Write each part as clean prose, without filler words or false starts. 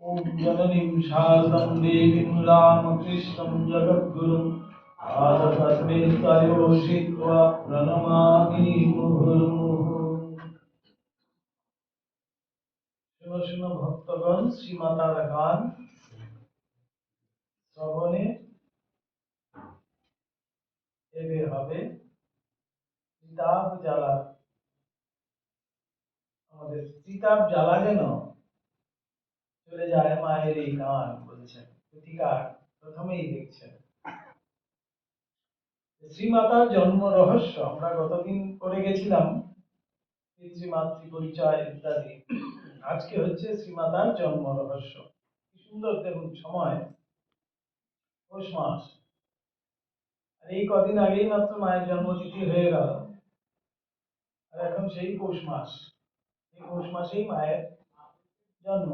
ॐ जननीं शारदां देवीं रामकृष्णं जगद्गुरुं आदतस्मिस्तयोषित्वा प्रणमामि मुहुर्मुहुः। শুনো শুনো ভক্তগণ, শ্রীমাতার গান শ্রবণে এবে হবে চিতাব জ্বালা। আমাদের চিতাব জ্বালা যেন চলে যায় মায়ের এই গান বলছেন প্রতিকার। প্রথমেই দেখছেন শ্রীমাতার জন্ম রহস্য আমরা গতদিন পড়ে গেছিলাম, পিতৃমাতৃ পরিচয় ইত্যাদি। আজকে হচ্ছে শ্রীমাতার জন্ম রহস্য। কি সুন্দর দেখুন, সময় পৌষ মাস, আর এই কদিন আগেই মাত্র মায়ের জন্মতিথি হয়ে গেল, আর এখন সেই পৌষ মাস। এই পৌষ মাসেই মায়ের জন্ম।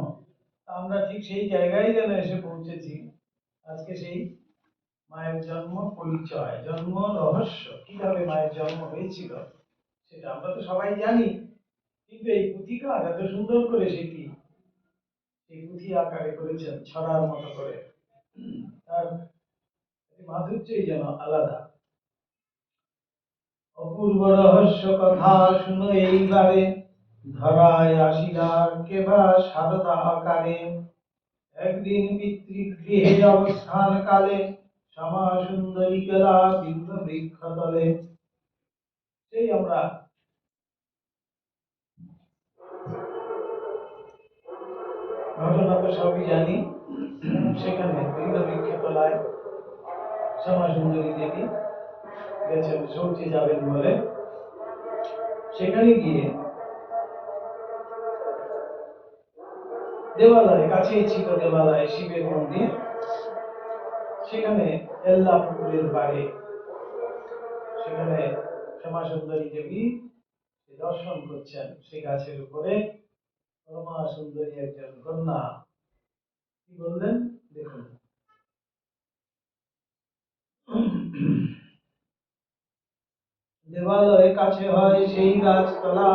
তা আমরা ঠিক সেই জায়গায় যেন এসে পৌঁছেছি। আজকে সেই মায়ের জন্ম পরিচয়, জন্ম রহস্য, কিভাবে মায়ের জন্ম হয়েছিল সেটা আমরা তো সবাই জানি, কিন্তু এই পুঁথিকার এত সুন্দর করে সেটি এই পুঁথি আকারে করেছেন ছড়ার মতো করে। তার মাধুর্যই যেন আলাদা। অপূর্ব রহস্য কথা শুনো এইবারে, ধরায় আসিলার কেবা সারদা আকারে। একদিন পিতৃগৃহে অবস্থান কালে, শ্যামা সুন্দরী গেলা বিন্দু বৃক্ষ তলে। সেই আমরা ঘটনা তো সবই জানি। সেখানে বিন্দু বৃক্ষ তলায় শ্যামা সুন্দরী দেবী গেছেন শৌচে যাবেন বলে। সেখানে গিয়ে দেবালয়, কাছেই ছিল দেবালয়, শিবের মন্দির। সেখানে এল্লা পুকুরের পাড়ে সেখানে শ্যামা সুন্দরী দেবী দর্শন করছেন। সে গাছের উপরে পরমা সুন্দরী একজন কন্যা কি বললেন দেখুন। দেবালয়ের কাছে হয় সেই গাছতলা,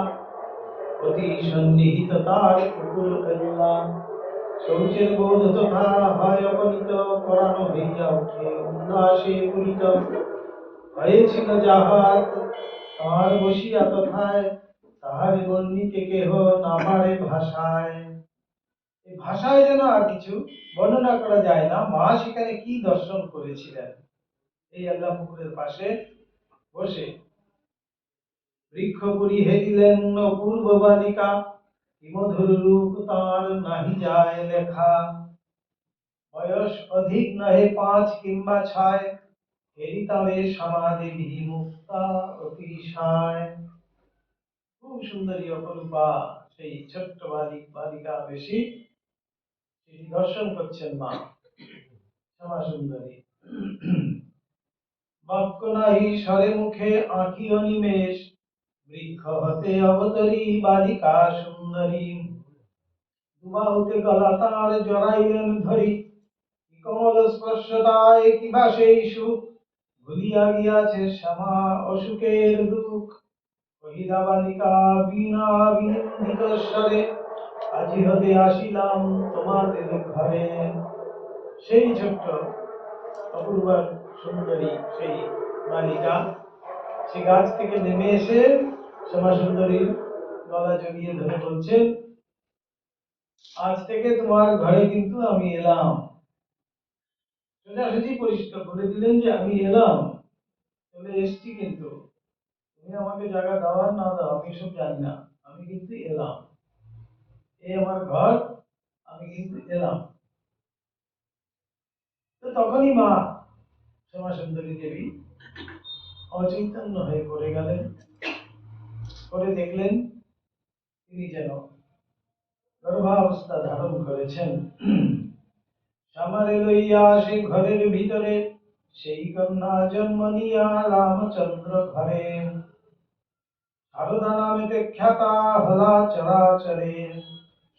অতি সন্নিহিত তার পুকুর এল্লা। শৌচের বোধ তথা হয় অগণিত, পরানো হইয়া উঠে উল্লাসে পূরিত। হয়েছিল যাহাত তার বসিয়া তথায়, তাহারে বর্ণিতে কেহ না পারে ভাষায়। এই ভাষায় যেন আর কিছু বর্ণনা করা যায় না। মা সেখানে কি দর্শন করেছিলেন এই আল্লাহ পুকুরের পাশে বসে। বৃক্ষ পরিহে দিলেন অপূর্ব বালিকা, কি মধুর রূপ তার নাহি যায় লেখা। বয়স অধিক নহে 5 কিংবা 6, হেরিতারে সমাদেবী মুক্তা অতিশয়। খুব সুন্দরী অপরূপা সেই ছোট্ট বালিকা বেশি সেটি দর্শন করছেন মা শ্যামা সুন্দরী। বাক্য নাহি স্বরে মুখে আঁকি অনিমেষ, বৃক্ষ হতে অবতরী বালিকা সুন্দরী। দুবাহুতে গলা তাঁর জড়াইলেন ধরি, কমল স্পর্শতায় কিবা সেই সুখ। ভুলিয়া গিয়াছে শ্যামা অসুখের দুঃখ, কহিলা বালিকা বিনা বিনিন্দিত স্বরে, আজি হতে আসিলাম তোমাদের ঘরে। সেই ছোট্ট অপূর্ব সুন্দরী সেই বালিকা সে গাছ থেকে নেমে এসে শ্যামা সুন্দরীর গলা জড়িয়ে ধরে বলছেন, আজ থেকে তোমার ঘরে কিন্তু আমি এলাম। সোজাসুজি পরিষ্কার করে দিলেন যে আমি এলাম, চলে এসছি, কিন্তু তুমি আমাকে জায়গা দাও আর না দাও আমি সব জানি না, আমি কিন্তু এলাম। এই আমার ঘর, আমি কিন্তু এলাম। তো তখনই মা শ্যামা সুন্দরী দেবী অচৈতন্য হয়ে পড়ে গেলেন। করে দেখলেন তিনি যেন গর্ভাবস্থা ধারণ করেছেন। শ্যামারে লইয়া সে ঘরের ভিতরে, সেই কন্যা জন্ম নিয়া রামচন্দ্র ঘরে। সারদা নামেতে খ্যাতা হলা চরাচরে,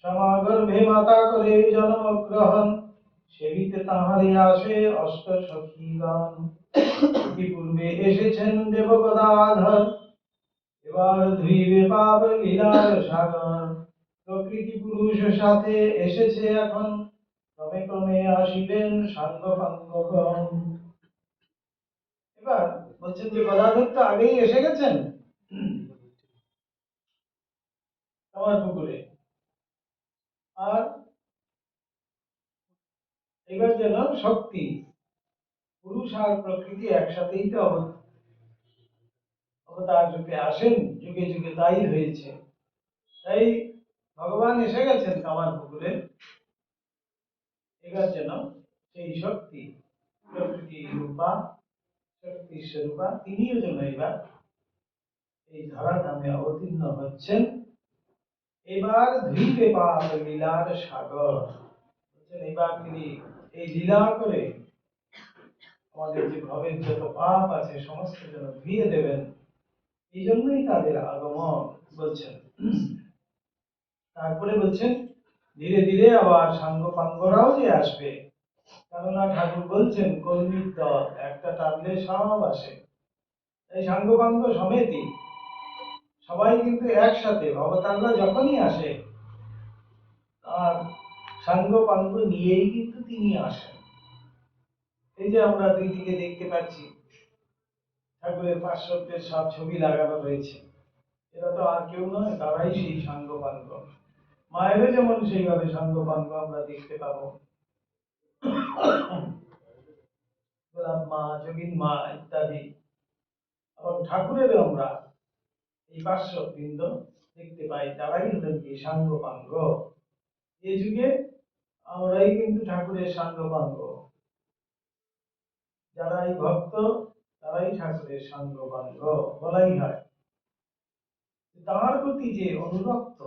সমাগর্ভে মাতা করে জন্মগ্রহণ। সেবিতে তাহারে আসে অষ্ট সখীগণ, ইতিপূর্বে এসেছেন দেবগদাধর, এবার ধুইবে পাপ লীলার সাগর। প্রকৃতি পুরুষ সাথে এসেছে এখন, ক্রমে ক্রমে আসিবেন সাঙ্গ পাঙ্গগণ। এবার বলছেন যে গদাধর তো আগেই এসে গেছেন আমার পুকুরে, আর এবার যেন শক্তি, পুরুষ আর প্রকৃতি একসাথেই তো অবতার রূপে আসেন, যুগে যুগে তাই হয়েছে। তাই ভগবান এসে গেছেন কামার পুকুরে, এবার যেন সেই শক্তি, প্রকৃতি রূপা, শক্তি স্বরূপা, তিনিও যেন এবার এই ধরাধামে অবতীর্ণ হচ্ছেন। এবার ধুইবে পাপ লীলার সাগর। বলছেন এবার তিনি এই লীলা করে আমাদের যে ভবের যত পাপ আছে সমস্ত যেন ধুইয়ে দেবেন, এই জন্যই তাদের আগমন বলছেন। তারপরে বলছেন ধীরে ধীরে আবার সাঙ্গ পাঙ্গরাও যে আসবে, কেননা ঠাকুর বলছেন কর্মীর দল একটা টানলে সব আসে। এই সাঙ্গ পাঙ্গ সমেতই সবাই কিন্তু একসাথে অবতাররা যখনই আসে, আর সাঙ্গ পাঙ্গ নিয়েই কিন্তু তিনি আসেন। এই যে আমরা দুই দিকে দেখতে পাচ্ছি ঠাকুরের পার্শ্বদের সব ছবি লাগানো রয়েছে, এরা তো আর কেউ নয়, তারাই সেই সাঙ্গ পাঙ্গ। মায়েরও যেমন সেইভাবে সাঙ্গ পাঙ্গ আমরা দেখতে পাবো, গোলাপ মা, যোগিন মা ইত্যাদি, এবং ঠাকুরেরও আমরা এই পার্শ্ব বৃন্দ দেখতে পাই, তারাই হলেন কি সাঙ্গ পাঙ্গ। এই যুগে আমরাই কিন্তু ঠাকুরের সাঙ্গ পাঙ্গ, যারাই ভক্ত তারাই ঠাকুরের সাঙ্গ পাঙ্গ বলাই হয়। তার প্রতি যে অনুরক্ত,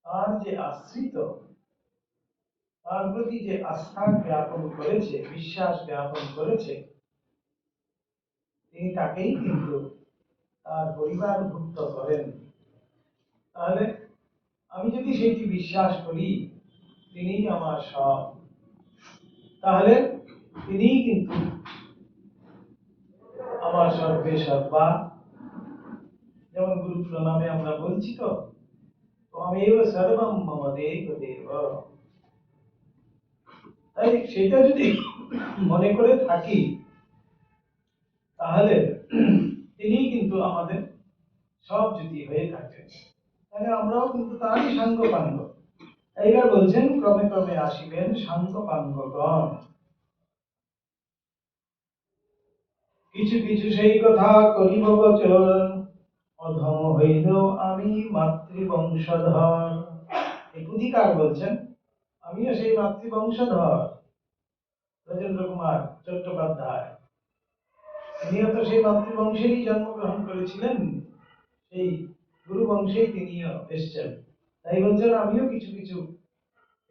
তার যে আশ্রিত, তার প্রতি যে আস্থা জ্ঞাপন করেছে, বিশ্বাস জ্ঞাপন করেছে, তিনি তাকেই কিন্তু তার পরিবারভুক্ত করেন। তাহলে আমি যদি সেটি বিশ্বাস করি তিনি আমার সব, তাহলে তিনিই কিন্তু আমার সর্বে সর্বা। যেমন গুরু প্রণামে আমরা বলছি তো, ত্বমেব সর্বম মম দেব দেব। তাই সেটা যদি মনে করে থাকি, তাহলে তিনি কিন্তু আমাদের সব যদি হয়ে থাকে, তাহলে আমরাও কিন্তু তারই সাঙ্গ পাঙ্গ। এইবার বলছেন ক্রমে ক্রমে আসিবেন সাঙ্গ পাঙ্গগণ। কিছু কিছু সেই কথা করিব বচন, অধম হইল আমি মাতৃবংশধর। এই পুথিকার বলছেন আমিও সেই মাতৃবংশধর, রাজেন্দ্র কুমার চট্টোপাধ্যায়, তিনিও তো সেই মাতৃবংশেরই জন্মগ্রহণ করেছিলেন, সেই গুরু বংশেই তিনিও এসছেন। তাই বলছেন আমিও কিছু কিছু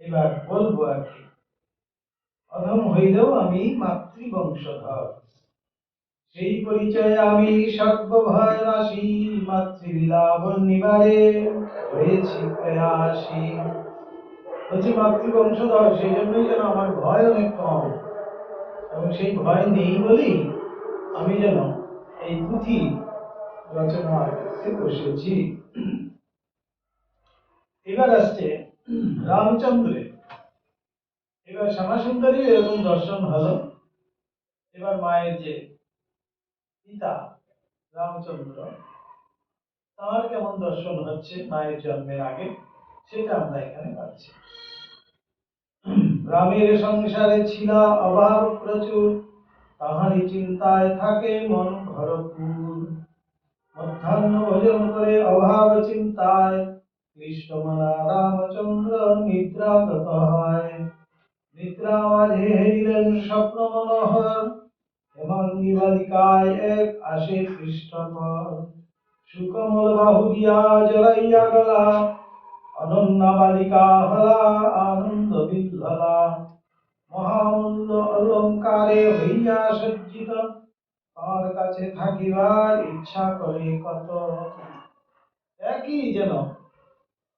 এবার বলবো আর কি। অধম হইলেও আমি মাতৃবংশধর, সেই পরিচয়ে আমি সর্বভয় নাশী, মাতৃলীলা বর্ণিবারে হয়েছি প্রয়াসী। বলছি মাতৃবংশধর, সেই জন্যই যেন আমার ভয় অনেক কম, এবং সেই ভয় নেই বলেই আমি যেন এই পুঁথি রচনা করতে বসেছি। এবার আসছে রামচন্দ্রের। এবার শ্যামাসুন্দরীর এরকম দর্শন হলো, এবার মায়ের যে পিতা রামচন্দ্র, তার কেমন দর্শন হচ্ছে মায়ের জন্মের আগে, সেটা আমরা এখানে পাচ্ছি। রামের সংসারে ছিল অভাব প্রচুর, তাহারই চিন্তায় থাকে মন ভরপুর। মধ্যাহ্ন ভোজন করে অভাব চিন্তায়, কৃষ্ণমনা রামচন্দ্র নিদ্রাগত হয়। নিদ্রা মাঝে হেরিলেন স্বপ্ন মনোহর, হেমাঙ্গী বালিকায় এক আসে পৃষ্ঠপর। সুকমল বাহু দিয়া জড়াইয়া গলা, অনন্যা বালিকা হলা আনন্দ বিহ্বলা। মহামূল্য অলঙ্কারে হইয়া সজ্জিত, তার কাছে থাকিবার ইচ্ছা করে কত। একই যেন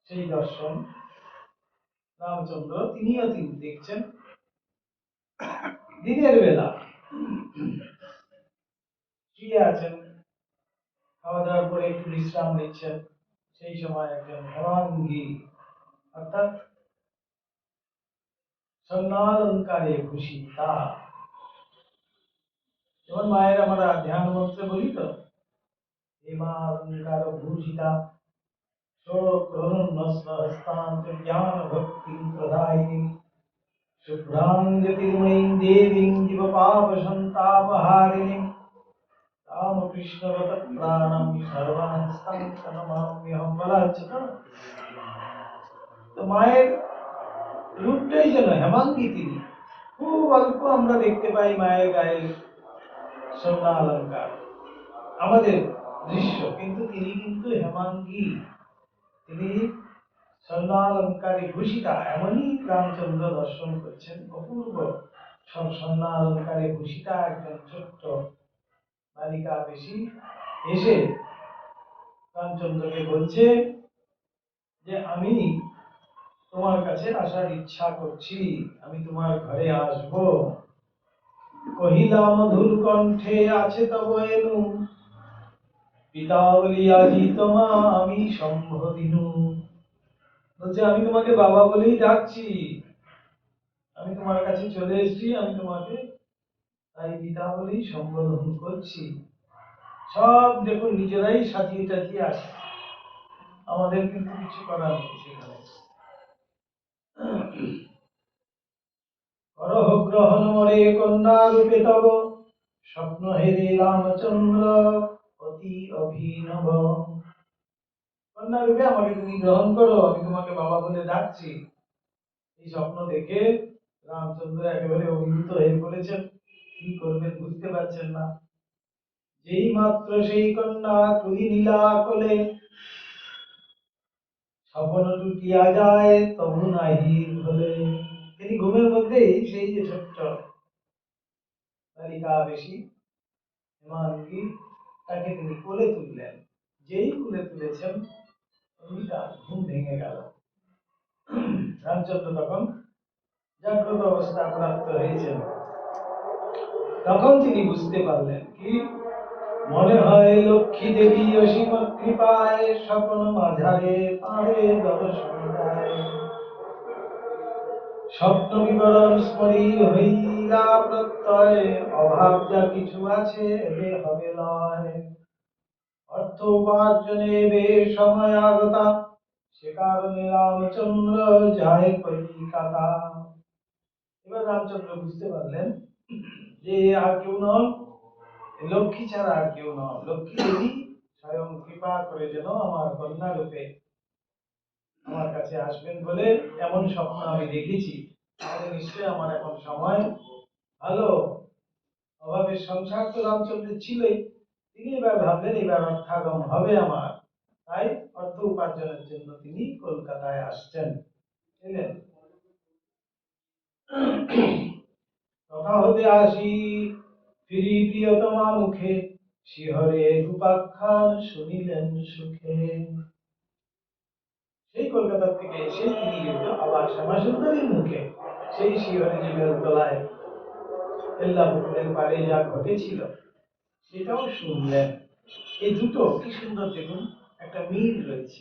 সেই দর্শন রামচন্দ্র তিনিও তিনি দেখছেন দিনের বেলা শুয়ে আছেন, খাওয়া দাওয়ার পরে একটু বিশ্রাম নিচ্ছেন, সেই সময় একজন হেমাঙ্গী অর্থাৎ স্বর্ণালঙ্কারে ভূষিতা, যেমন মায়ের আমরা ধ্যান মন্ত্রে বলি তো, হেমালঙ্কার ভূষিতা শোক্রহস্তান্ত জ্ঞান ভক্তি প্রদায়িনী শুভ্রাঞ্জতির্ময়ীং দেবীং জীবপাপ সন্তাপহারিণীং রামকৃষ্ণগত প্রাণম সর্বাংস্তাং নমাম্যহম। বলা হচ্ছে তো। তো মায়ের রূপটাই যেন হেমাঙ্গী তিনি। খুব অল্প আমরা দেখতে পাই মায়ের গায়ে স্বর্ণালঙ্কার, আমাদের দৃশ্য, কিন্তু তিনি কিন্তু হেমাঙ্গী, তিনি স্বর্ণালঙ্কারে ভূষিতা। এমনই রামচন্দ্র দর্শন করছেন অপূর্ব সব স্বর্ণালঙ্কারে ভূষিতা একজন ছোট্ট বালিকা বেশি এসে রামচন্দ্রকে বলছে যে আমি তোমার কাছে আসার ইচ্ছা করছি, আমি তোমার ঘরে আসব। কহিলা মধুর কণ্ঠে আছে তব এনু, পিতা বলিয়া জিতমা আমি সম্বোধিনু। বলছে আমি তোমাকে বাবা বলেই ডাকছি, আমি তোমার কাছে চলে এসেছি, আমি তোমাকে তাই পিতা বলেই সম্বোধন করছি। সব দেখুন নিজেরাই সাজিয়ে টাজিয়ে আসে, আমাদের কিন্তু কিছু করার নেই সেখানে। করহ গ্রহণ মরে কন্যা রূপে তব, স্বপ্ন হেরে রামচন্দ্র অতি অভিনব। কন্যা রূপে আমাকে তুমি গ্রহণ করো, আমি তোমাকে বাবা বলে ডাকছি। এই স্বপ্ন দেখে রামচন্দ্র একেবারে অভিভূত হয়ে পড়েছেন, কি করবেন বুঝতে পারছেন না। যেই মাত্র সেই কন্যা তুলি নীলা কোলে, স্বপ্ন টুটিয়া যায় তবু নাহি ভোলে। তিনি ঘুমের মধ্যেই সেই যে ছোট্ট বালিকা বেশি হেমাঙ্গী, তাকে তিনি কোলে তুললেন। যেই কোলে তুলেছেন অমনি তার ঘুম ভেঙে গেল। রামচন্দ্র তখন জাগ্রত অবস্থা প্রাপ্ত হয়েছেন। তখন তিনি বুঝতে পারলেন কি, মনে হয় লক্ষ্মী দেবী অসীম কৃপায় স্বপন মাঝারে পারে দর্শন দেয়। স্বপ্ন বিবরণ স্মরি হইলা প্রত্যয়, অভাব যা কিছু আছে এবে হবে লয়। অর্থ উপার্জনে এবে সময় আগতা, সে কারণে রামচন্দ্র যায় কলিকাতা। এবার রামচন্দ্র বুঝতে পারলেন যে আর কেউ নন, লক্ষ্মী ছাড়া আর কেউ নন। লক্ষ্মী দেবী স্বয়ং কৃপা করে যেন আমার কন্যা রূপে আমার কাছে আসবেন বলে এমন স্বপ্ন আমি দেখেছি, তাহলে নিশ্চয়ই আমার এখন সময় ভালো। অভাবের সংসার তো রামচন্দ্রের ছিলই, তিনি এবার ভাবলেন এবার অর্থাগম হবে আমার, তাই অর্থ উপার্জনের জন্য তিনি কলকাতায় আসছেন। বুঝলেন? তথা হতে আসি ফিরি প্রিয়তমা মুখে, শিহরে রূপাখ্যান শুনিলেন সুখে। সেই কলকাতা থেকে এসে তিনি কিন্তু আবার শ্যামাসুন্দরীর মুখে সেই শিহরে যে বেলতলায় কেল্লা পুকুরের পাড়ে যা ঘটেছিল সেটাও শুনলেন। এই দুটো কি সুন্দর দেখুন, একটা মিল রয়েছে।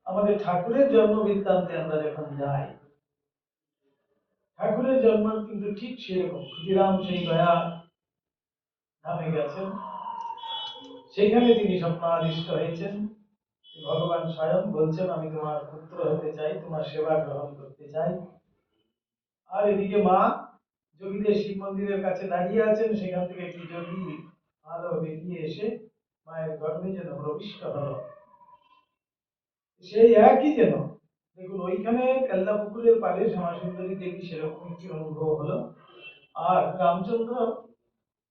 আমাদের ঠাকুরের জন্ম বৃত্তান্তে আমরা যখন যাই, ঠাকুরের জন্ম কিন্তু ঠিক সেরকম। ক্ষুদিরাম সেই দয়া ধামে গেছেন, সেখানে তিনি স্বপ্নাদিষ্ট হয়েছেন। ভগবান স্বয়ং বলছেন আমি তোমার পুত্র হতে চাই, তোমার সেবা গ্রহণ করতে চাই। আর এদিকে মা যোগীদের শিব মন্দিরের কাছে দাঁড়িয়ে আছেন, সেখান থেকে একটি যোগী আলো বেরিয়ে এসে মায়ের গর্ভে যেন প্রবিষ্ট হলো। সেই একই যেন দেখুন ওইখানে কেল্লা পুকুরের পাড়ে শ্যামাসুন্দরী দেবী সেরকম একটি অনুভব হলো, আর রামচন্দ্র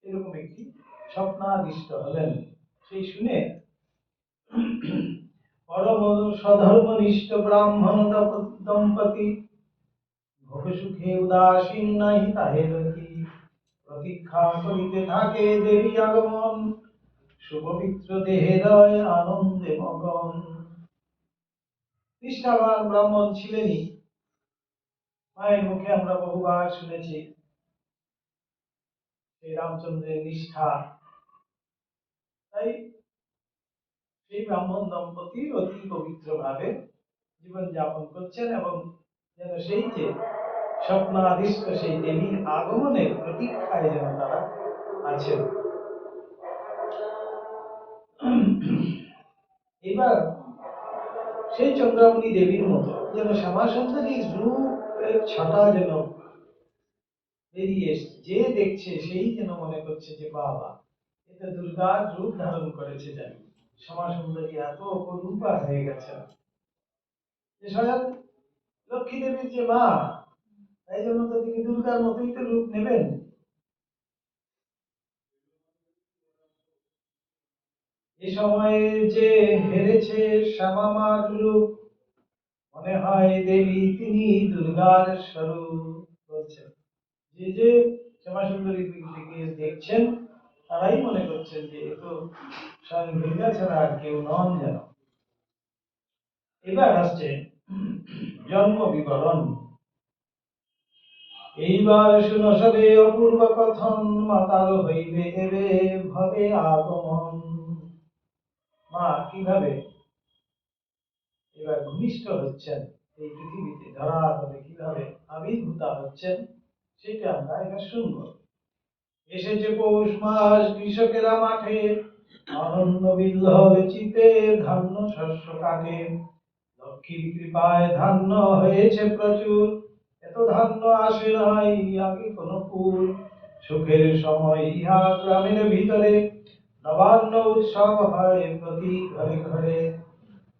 এরকম একটি স্বপ্নাদিষ্ট হলেন। সেই শুনে পরম স্বধর্মনিষ্ঠ ব্রাহ্মণ দম্পতি ভোগ সুখে উদাসীন নাহি তাহে রতি, প্রতীক্ষা করিতে থাকে দেবী আগমন, সুপবিত্র দেহের আনন্দে মগন। নিষ্ঠাবান ব্রাহ্মণ ছিলেনই, মায়ের মুখে আমরা বহুবার শুনেছি সেই রামচন্দ্রের নিষ্ঠা। তাই সেই ব্রাহ্মণ দম্পতি অতি পবিত্র ভাবে জীবন যাপন করছেন এবং যেন সেই যে স্বপ্নাদিষ্ট সেই দেবীর আগমনের প্রতীক্ষায় যেন তারা আছেন। এবার সেই চন্দ্রামণি দেবীর মতো যেন শ্যামা সুন্দরীর রূপের ছটা যেন বেরিয়ে এসছে, যে দেখছে সেই যেন মনে করছে যে বাবা এটা দুর্গার রূপ ধারণ করেছে, জানি শ্যামা সুন্দরী এত অপরূপা হয়ে গেছে যে স্বয়ং লক্ষ্মী দেবীর যে মা, তাই জন্য তো তিনি দুর্গার মতোই তো রূপ নেবেন। এ সময়ে যে হেরেছে শ্যামা মার রূপ, মনে হয় দেবী তিনি দুর্গার স্বরূপ বলছেন। যে যে শ্যামা সুন্দরী দিকে দেখছেন তারাই মনে করছেন যে এ তো স্বয়ং দুর্গা ছাড়া আর কেউ নন যেন। এবার আসছে জন্ম বিবরণ। এইবার শুনো সবে অপূর্ব কথন, মাতার হইবে এবে ভবে আগমন। মা কিভাবে এবার ভূমিষ্ঠ হচ্ছেন এই পৃথিবীতে, ধরাতলে কিভাবে আবির্ভূতা হচ্ছেন সেটা আমরা এবার শুনব। এসেছে পৌষ মাস, কৃষকেরা মাঠে আনন্দ বিল্লল চিতে ধান্য শস্য কাটে। লক্ষ্মীর কৃপায় ধান্য হয়েছে প্রচুর, এত ধান্য আসে নাই আগে কোনো পুর। সুখের সময় ইহা গ্রামের ভিতরে, নবান্ন উৎসব হয় প্রতি ঘরে ঘরে।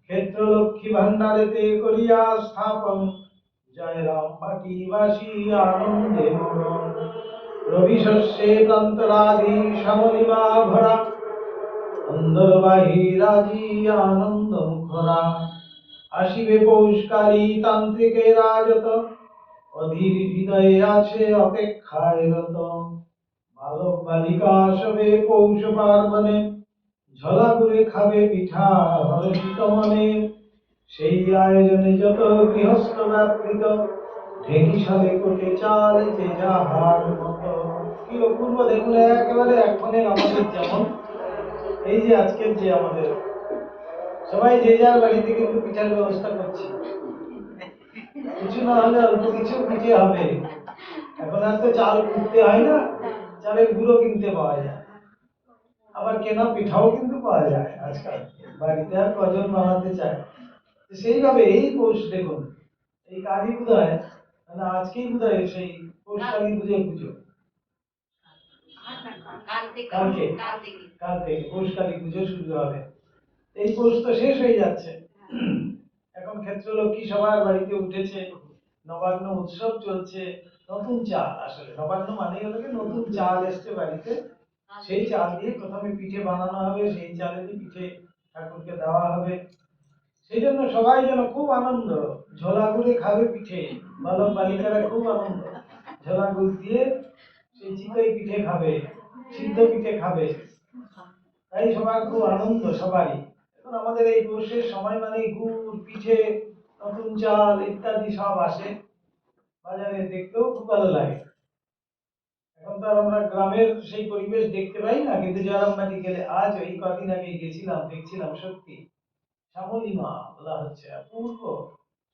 ক্ষেত্র লক্ষ্মী ভান্ডারেতে করিয়া স্থাপন, জয় রাম বাটিবাসী আনন্দে মগন। রবি শস্যে প্রান্তরাধি শ্যামলিমা ভরা, অন্দর বাহির আজি আনন্দ মুখরা। আসিবে পৌষকালী তান্ত্রিকের রাজত, অধীর হৃদয়ে আছে অপেক্ষায় রত। বালক বালিকা সবে পৌষ পার্বণে, ঝোলা করে খাবে পিঠা হরষিত মনে। সেই আয়োজনে যত গৃহস্থ ব্যাপৃত, ঢেঁকি সালে কোটে চাল যে যাহার মতো। কি অপূর্ব দেখুন, একেবারে এখনের আমাদের যেমন এই যে আজকের যে আমাদের সবাই যে যার বাড়িতে কিন্তু পিঠার ব্যবস্থা করছি, কিছু না হলে অল্প কিছু পিঠে হবে। এখন আর তো চাল কুটতে হয় না, চালের গুঁড়ো কিনতে পাওয়া যায়, আবার কেনা পিঠাও কিন্তু পাওয়া যায় আজকাল। বাড়িতে আর কজন বানাতে চায়। সেইভাবে এই পৌষ দেখুন, এই কালী পূজায় মানে আজকেই বোধহয় সেই পৌষ কালী পুজোর পুজো, কালকে কাল থেকে পৌষ কালী পুজো শুরু হবে। এই পৌষ তো শেষ হয়ে যাচ্ছে, এখন ক্ষেত্রলক্ষ্মী সবার বাড়িতে উঠেছে, নবান্ন উৎসব চলছে। নতুন চাল, আসলে নবান্ন মানে হলো নতুন চাল এসছে বাড়িতে, সেই চাল দিয়ে প্রথমে পিঠে বানানো হবে, সেই চালে দিয়ে পিঠে ঠাকুরকে দেওয়া হবে। সেই জন্য সবাই যেন খুব আনন্দ, ঝোলা গুড়ে খাবে পিঠে, বালক বালিকারা খুব আনন্দ, ঝোলা গুড় দিয়ে সেই চিতই পিঠে খাবে, সিদ্ধ পিঠে খাবে, তাই সবার খুব আনন্দ সবারই। এখন আমাদের এই পৌষের সময় মানে গুড় পিঠে নতুন চাল ইত্যাদি সব আসে বাজারে, দেখতেও খুব ভালো লাগে। এখন তো আর আমরা গ্রামের সেই পরিবেশ দেখতে পাই না, কিন্তু জয়রামবাটি গেলে, আজ এই কদিন আগে গেছিলাম, দেখছিলাম সত্যি শ্যামলিমা বলা হচ্ছে, অপূর্ব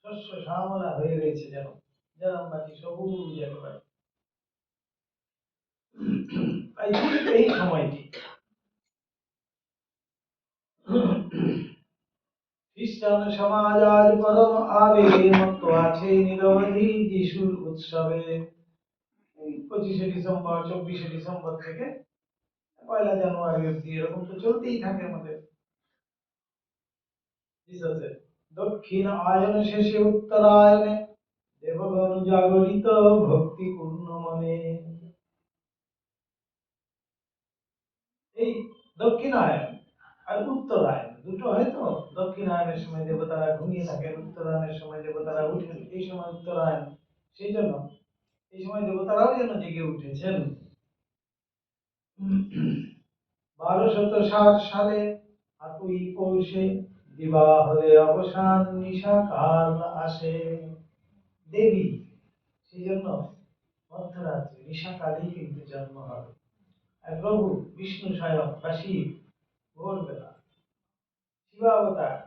শস্য শ্যামলা হয়ে রয়েছে যেন জয়রামবাটি সবুজ একেবারে। তাই ঠিক এই সময়টি খ্রিস্টান সমাজ আজ পরম আবেগে মত্ত আছে নিরবধি যিশুর উৎসবে। 25শে ডিসেম্বর 24শে ডিসেম্বর থেকে 1 জানুয়ারি অব্দি এরকম তো চলতেই থাকে আমাদের জিসাসের। দক্ষিণ আয়ন শেষে উত্তরায়ণে, দেবগণ জাগরিত ভক্তিপূর্ণ মনে। এই দক্ষিণায়ন আর উত্তরায়ণ দুটো হয় তো, দক্ষিণায়নের সময় দেবতারা ঘুমিয়ে থাকেন, উত্তরায়ণের সময় দেবতারা উঠেন, এই সময় উত্তরায়ণ, সেই জন্য এই সময় দেবতারাও যেন জেগে উঠেছেন। 1260 সালে 8ই পৌষে, বিবাহ হলে অবসান নিশা কাল আসে। দেবী সেই জন্য মধ্যরাত্রি নিশাকালেই কিন্তু জন্ম হবে। আর প্রভু বিষ্ণু স্বয়ং বা শিব ভোরবেলা, শিবাবতার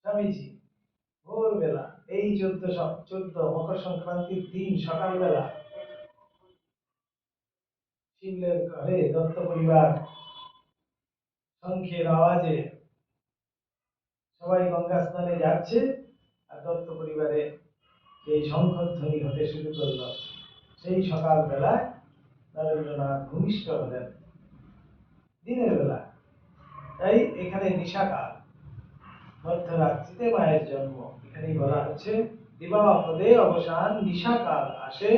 স্বামীজি ভোরবেলা এই 14 মকর সংক্রান্তির দিন সকালবেলা শিমলের ঘরে দত্ত পরিবার শঙ্খের আওয়াজে সবাই গঙ্গা স্নানে যাচ্ছে, আর দত্ত পরিবারে এই শঙ্খধ্বনি হতে শুরু করলো। সেই সকালবেলায় নরেন্দ্রনাথ ভূমিষ্ঠ হলেন দিনের বেলা। তাই এখানে নিশাকাল, মধ্যরাত্রিতে মায়ের জন্ম। এখানেই বলা হচ্ছে দিবাপদে অবসান নিশাকাল আসে,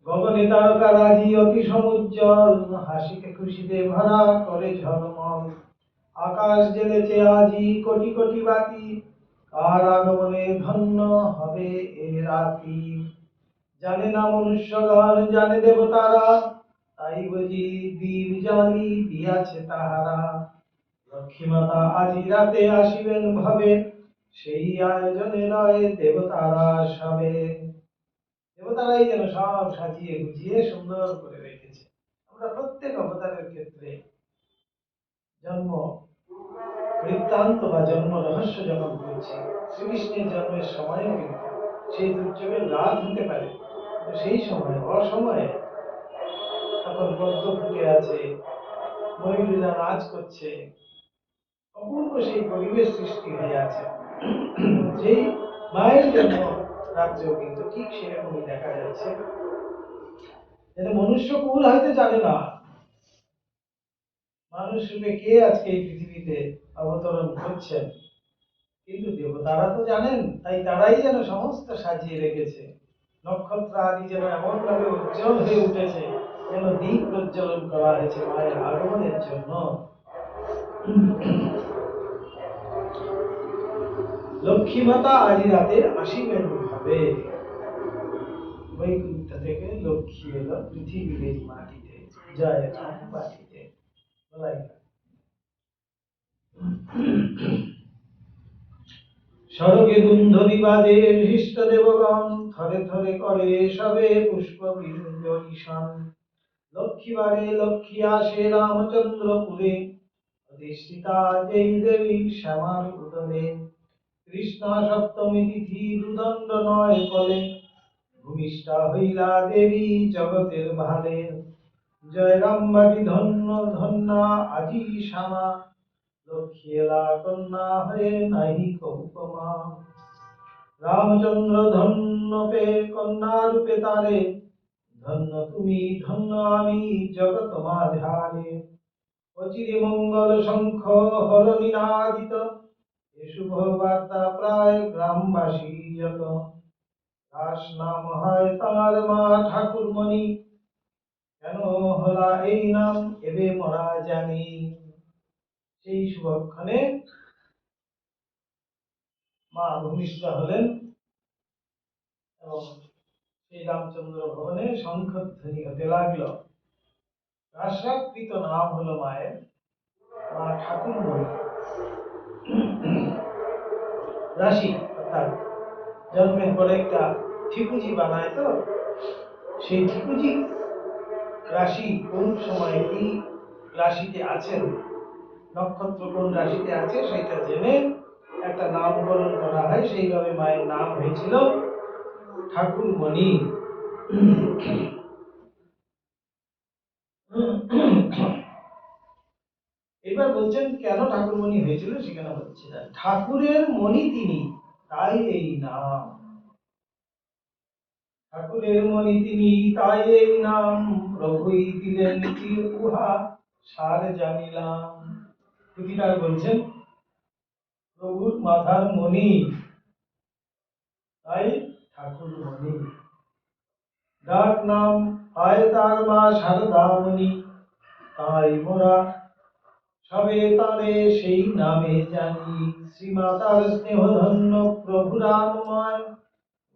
গগনে তারকা রাজি অতি সমুজ্জ্বল, হাসিতে খুশিতে ভরা করে ঝলমল। আকাশ জ্বেলেছে আজি কোটি কোটি বাতি, কার আগমনে ধন্য হবে এ রাতি। জানে না মনুষ্যগণ জানে দেবতারা, তাই বুঝি দীপ জ্বালি দিয়াছে তাহারা। লক্ষ্মীমাতা আজি রাতে আসিবেন ভবে, সেই আয়োজনে রয় দেবতারা সবে। দেবতারাই যেন সব সাজিয়ে গুছিয়ে সুন্দর করে রেখেছে। আমরা প্রত্যেক অবতারের ক্ষেত্রে জন্ম বৃত্তান্ত বা জন্ম রহস্য যখন করছি, শ্রীকৃষ্ণের জন্মের সময়ও কিন্তু সেই দুর্যোগের রাত হতে পারে, কিন্তু সেই সময় অসময়ে তখন পদ্ম ফুটে আছে, ময়ূরীরা নাচ করছে, অপূর্ব সেই পরিবেশ সৃষ্টি হয়ে আছে। যেই মায়ের জন্য রাত্রেও কিন্তু ঠিক সেরকমই দেখা যাচ্ছে। যেন মনুষ্য কুল হয়তো জানে না মানুষ রূপে কে আজকে এই পৃথিবীতে অবতরণ করছেন, কিন্তু দেবতারা তো জানেন, তাই তারাই যেন সমস্ত সাজিয়ে রেখেছে। নক্ষত্র আদি যেন এমন ভাবে উজ্জ্বল হয়ে উঠেছে, যেন দীপ প্রজ্বলন করা হয়েছে মায়ের আগমনের জন্য। লক্ষ্মী মাতা আজ রাতে আসিবেন ভাবে, বৈকুণ্ঠ থেকে লক্ষ্মী এলো পৃথিবীর এই মাটিতে, জয় রাম বাটিতে। বলাই সড়কে দুন্ধবি বাজে, হৃষ্ট দেবগণ থরে থরে করে সবে পুষ্প বিঞ্জ ঈশান। লক্ষ্মীবারে লক্ষ্মী আসে রামচন্দ্রপুরে, অধিষ্ঠিতা যেই দেবী শ্যামার উদরে। কৃষ্ণা সপ্তমী তিথি দুদণ্ড নয় কলে, ভূমিষ্ঠা হইলা দেবী জগতের ভালে। জয় রামবাটি ধন্য ধন্যা আজি শ্যামা, লক্ষ্মী এলা কন্যা হয়ে নাহি উপমা। রামচন্দ্র ধন্য পে কন্যা রূপে তারে, ধন্য তুমি ধন্য আমি জগৎ মাঝারে। অচিরে মঙ্গল শঙ্খ হল নিনাদিত, এ শুভ বার্তা প্রায় গ্রামবাসী যত। দাস নাম হয় তার মা ঠাকুরমণি, কেন হলা এই নাম এবে মরা জানি। সেই শুভক্ষণে মা ভূমিষ্ঠ হলেন এবং সেই রামচন্দ্র ভবনে শঙ্খধ্বনি হতে লাগলো। রাষ্ট্রাকৃত নাম হলো মায়ের মা ঠাকুরমণি। রাশি অর্থাৎ জন্মের পরে একটা ঠিকুজি বানায়, তো সেই ঠিকুজি রাশি কোন সময় কি রাশিতে আছেন, নক্ষত্র কোন রাশিতে আছে সেটা জেনে একটা নামকরণ করা হয়। সেইভাবে মায়ের নাম হয়েছিল ঠাকুরমণি। এবার বলছেন কেন ঠাকুরমণি হয়েছিল, সেখানে বলছে ঠাকুরের মণি তিনি, তাই এই নাম। ঠাকুরের মণি তিনি তাই এই নাম, প্রভুই দিলেন উহা সার জানিলাম। পুথিকার বলছেন প্রভুর মাথার মণি, তাই ঠাকুরমণি। ডাক নাম হয় তার মা শারদামণি, তাই মোরা সবে তারে সেই নামে জানি। শ্রীমাতার স্নেহ ধন্য প্রভু রামময়,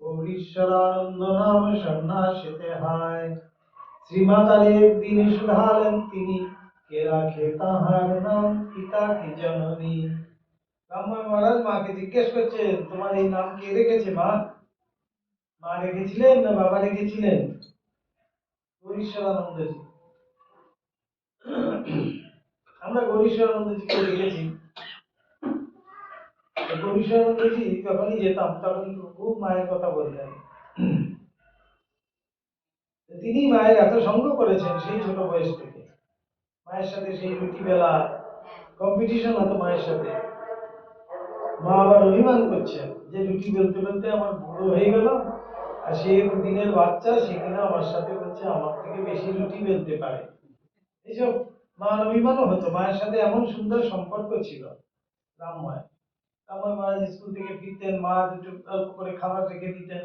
গৌরীশ্বরানন্দ নাম সন্ন্যাসিতে হয়। শ্রীমাতারে একদিন শুধালেন তিনি, কে রাখে তাহার নাম পিতা কি জননী। রামময় মহারাজ মাকে জিজ্ঞেস করছেন, তোমার এই নাম কে রেখেছে মা? মা রেখেছিলেন না বাবা রেখেছিলেন? গৌরীশ্বরানন্দজি। আমরা গৌরীশ্বরানন্দজিকে দেখেছি। গৌরীশ্বরানন্দজি যখনই যেতাম তখন খুব মায়ের কথা বলতেন। তিনি মায়ের এত সঙ্গ করেছেন সেই ছোট বয়স থেকে। মায়ের সাথে সেই রুটি বেলা কম্পিটিশন হতো মায়ের সাথে। মা আবার অভিমান করছেন যে রুটি বেলতে বেলতে আমার বুড়ো হয়ে গেল, আর সে দিনের বাচ্চা, সে কিনা আমার সাথে বলছে আমার থেকে বেশি রুটি বেলতে পারে। এইসব মান অভিমানও হতো। মায়ের সাথে এমন সুন্দর সম্পর্ক ছিল। রামময় রামময় মহারাজ স্কুল থেকে ফিরতেন, মা দুটো অল্প করে খাবার রেখে দিতেন।